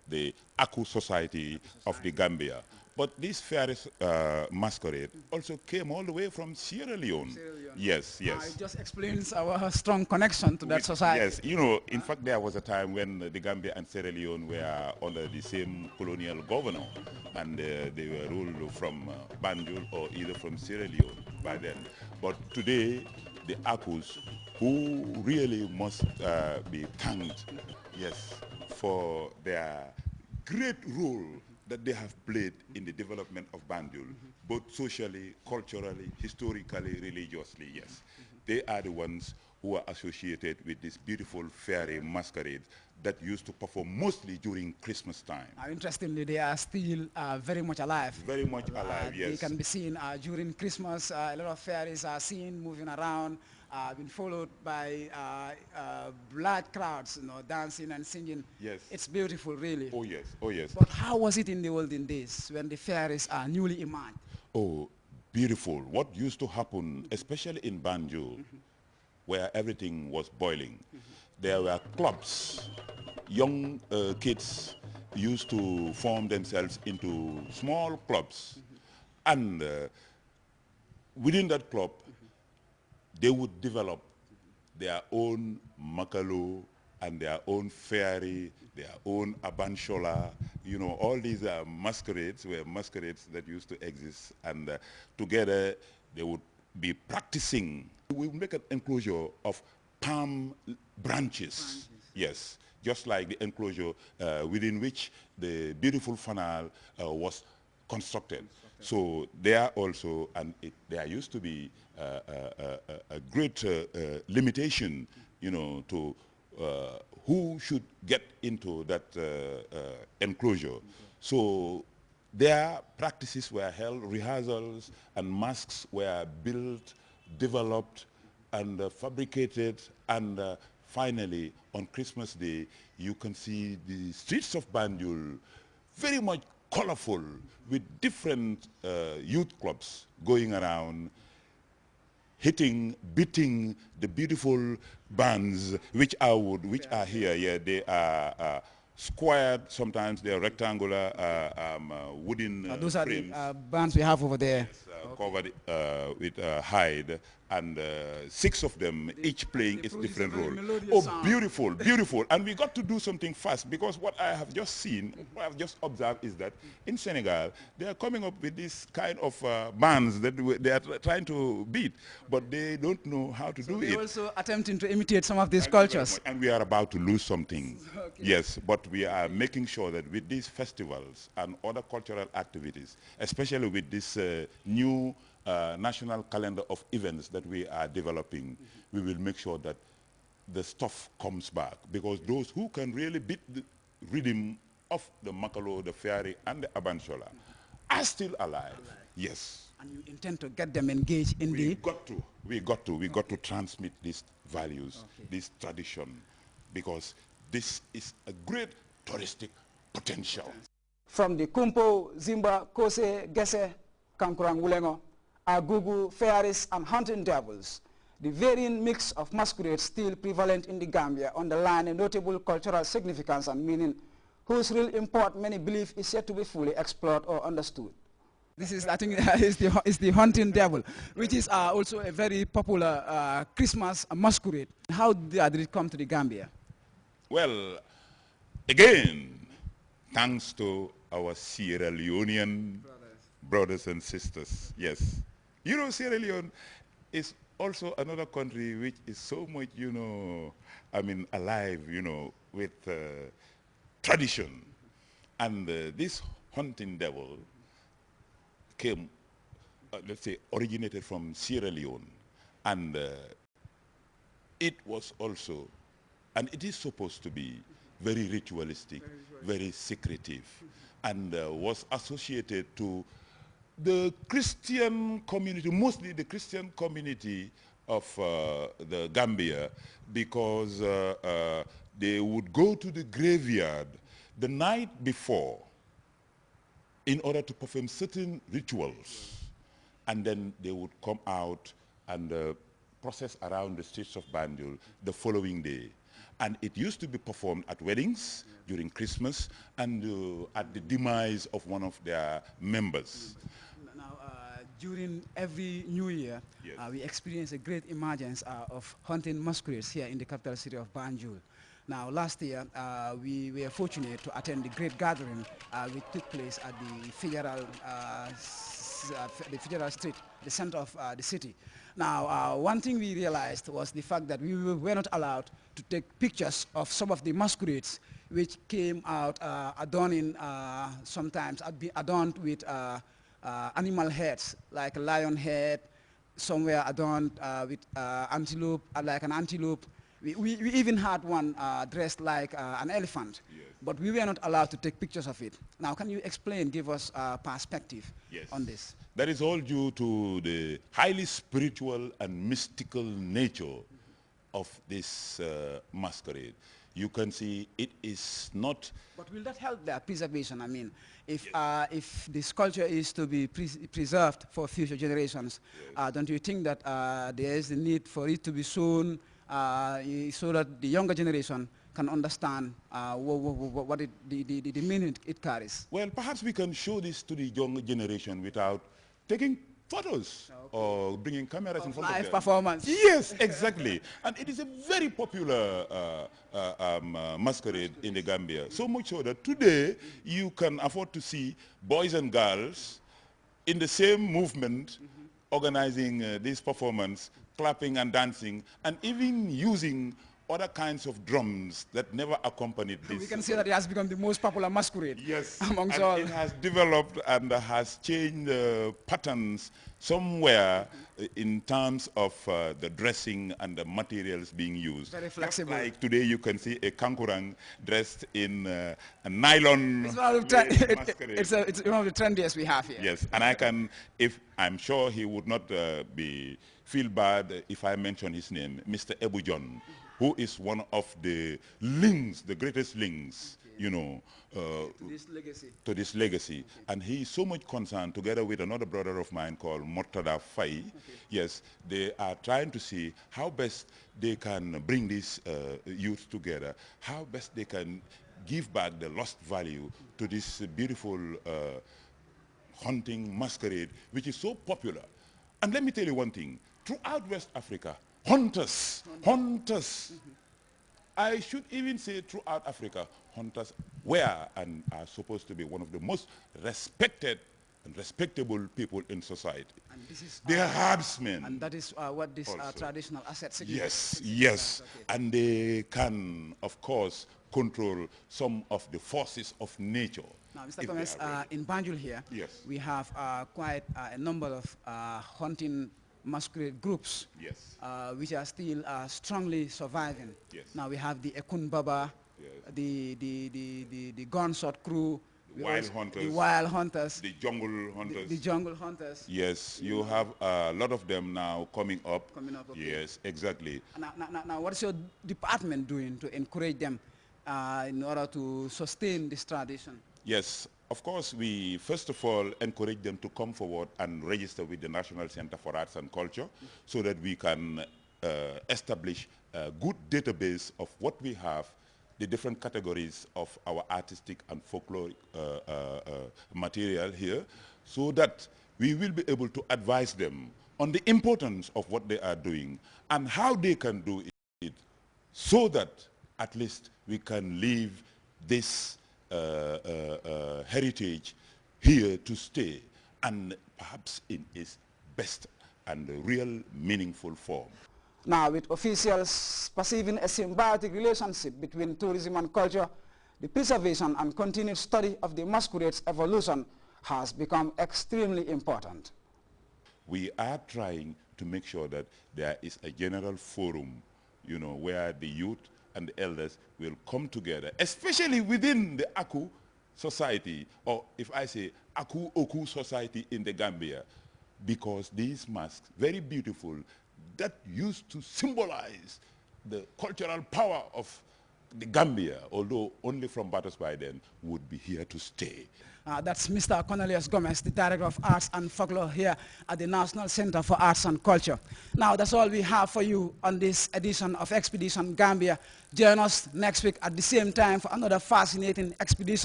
the Aku Society of the Gambia. But this Ferris masquerade also came all the way from Sierra Leone. Sierra Leone. Yes, yes. It just explains our strong connection to that society. Yes, you know, in fact, there was a time when the Gambia and Sierra Leone were under the same colonial governor, and they were ruled from Banjul or either from Sierra Leone by then. But today, the Akus, who really must be thanked, yes, for their great role that they have played in the development of Banjul, both socially, culturally, historically, religiously, yes. They are the ones who are associated with this beautiful fairy masquerade that used to perform mostly during Christmas time. Interestingly, they are still very much alive. Very much alive, yes. They can be seen during Christmas. A lot of fairies are seen moving around, been followed by large crowds, you know, dancing and singing. Yes. It's beautiful, really. Oh, yes. Oh, yes. But how was it in the olden days when the fairies are newly emerged? Oh, beautiful. What used to happen, especially in Banjul, where everything was boiling, there were clubs. Young kids used to form themselves into small clubs. And within that club, they would develop their own makalo and their own fairy, their own abanshola. You know, all these masquerades were masquerades that used to exist. And together, they would be practicing. We would make an enclosure of palm branches. Yes, just like the enclosure within which the beautiful fanal was constructed. So there also, and there used to be a great limitation, you know, to who should get into that enclosure. So their practices were held, rehearsals and masks were built, developed, and fabricated, and finally, on Christmas Day, you can see the streets of Banjul very much colorful with different youth clubs going around, beating the beautiful bands which are here. Yeah, they are squared, sometimes they are rectangular wooden those frames. are the bands we have over there. Yes, covered with hide, and 6 of them, each playing its different role. Oh, sound. beautiful, beautiful. And we got to do something fast, because what I have just seen, what I've just observed is that in Senegal, they are coming up with this kind of bands that they are trying to beat, but they don't know how to do it. They're also attempting to imitate some of these cultures. And we are about to lose something. Okay. Yes, but we are making sure that with these festivals and other cultural activities, especially with this new national calendar of events that we are developing, we will make sure that the stuff comes back, because those who can really beat the rhythm of the makalo, the fairy, and the abanshola are still alive. Yes. And you intend to get them engaged in We got to transmit these values, this tradition, because this is a great touristic potential. From the Kumpo, Zimba, Kose, Gese, Kankurang, Wulengo, Agugu, fairies, and hunting devils, the varying mix of masquerades still prevalent in the Gambia underline a notable cultural significance and meaning, whose real import many believe is yet to be fully explored or understood. This is, I think, is the hunting devil, which is also a very popular Christmas masquerade. How did it come to the Gambia? Well, again, thanks to our Sierra Leonean brothers and sisters, yes. You know, Sierra Leone is also another country which is so much, you know, I mean, alive, you know, with tradition. And this hunting devil came, let's say, originated from Sierra Leone. And it was also, and it is supposed to be very ritualistic, very secretive, and was associated to the Christian community, mostly the Christian community of the Gambia, because they would go to the graveyard the night before in order to perform certain rituals, and then they would come out and process around the streets of Banjul the following day. And it used to be performed at weddings, during Christmas, and at the demise of one of their members. Now, during every New Year, Yes. We experience a great emergence of hunting masquerades here in the capital city of Banjul. Now, last year, we were fortunate to attend the great gathering which took place at the Federal Street, the center of the city. Now, one thing we realized was the fact that we were not allowed to take pictures of some of the masquerades which came out adorning, sometimes adorned with animal heads, like a lion head, somewhere adorned with antelope, like an antelope. We even had one dressed like an elephant, yes. but we were not allowed to take pictures of it. Now, can you explain, give us perspective Yes. on this? That is all due to the highly spiritual and mystical nature of this masquerade. You can see it is not... But will that help their preservation? I mean, if this culture is to be preserved for future generations, yes. don't you think that there is a need for it to be shown so that the younger generation can understand what the meaning it carries? Well, perhaps we can show this to the younger generation without taking photos, okay, or bringing cameras in front of them. Live performance. Yes, exactly. And it is a very popular masquerade in the Gambia. So much so that today you can afford to see boys and girls in the same movement organizing this performance, clapping and dancing, and even using other kinds of drums that never accompanied this. We can say that it has become the most popular masquerade. Yes, amongst and all. it has developed and has changed patterns somewhere in terms of the dressing and the materials being used. Very flexible. Just like today you can see a kankurang dressed in a nylon. It's one of the it's one of the trendiest we have here. Yes, and I'm sure he would not feel bad if I mention his name, Mr. Ebu John, who is one of the links, the greatest links, okay, you know, to this legacy. Okay. And he is so much concerned, together with another brother of mine called Murtada Fai. Okay. Yes, they are trying to see how best they can bring these youth together, how best they can give back the lost value to this beautiful hunting masquerade, which is so popular. And let me tell you one thing, throughout West Africa, hunters. I should even say throughout Africa, hunters were and are supposed to be one of the most respected and respectable people in society. And this is, they are herdsmen. And that is what this traditional asset Yes, signifies. yes. Okay. And they can, of course, control some of the forces of nature. Now, Mr. Gomez, in Banjul here, yes, we have quite a number of hunting masquerade groups, yes, which are still strongly surviving. Yes. Now we have the Ekun Baba, yes, the gunshot crew, the wild hunters, the jungle hunters, the jungle hunters. Yes, you have a lot of them now coming up. Okay. Yes, exactly. Now, what is your department doing to encourage them in order to sustain this tradition? Yes, of course, we first of all encourage them to come forward and register with the National Center for Arts and Culture so that we can establish a good database of what we have, the different categories of our artistic and folkloric material here, so that we will be able to advise them on the importance of what they are doing and how they can do it so that at least we can leave this heritage here to stay, and perhaps in its best and real meaningful form. Now, with officials perceiving a symbiotic relationship between tourism and culture, the preservation and continued study of the masquerade's evolution has become extremely important. We are trying to make sure that there is a general forum, you know, where the youth and the elders will come together, especially within the Aku society, or if I say Aku Oku society in the Gambia, because these masks, very beautiful, that used to symbolize the cultural power of the Gambia, although only from Batters by then, would be here to stay. That's Mr. Cornelius Gomez, the Director of Arts and Folklore here at the National Center for Arts and Culture. Now, that's all we have for you on this edition of Expedition Gambia. Join us next week at the same time for another fascinating expedition.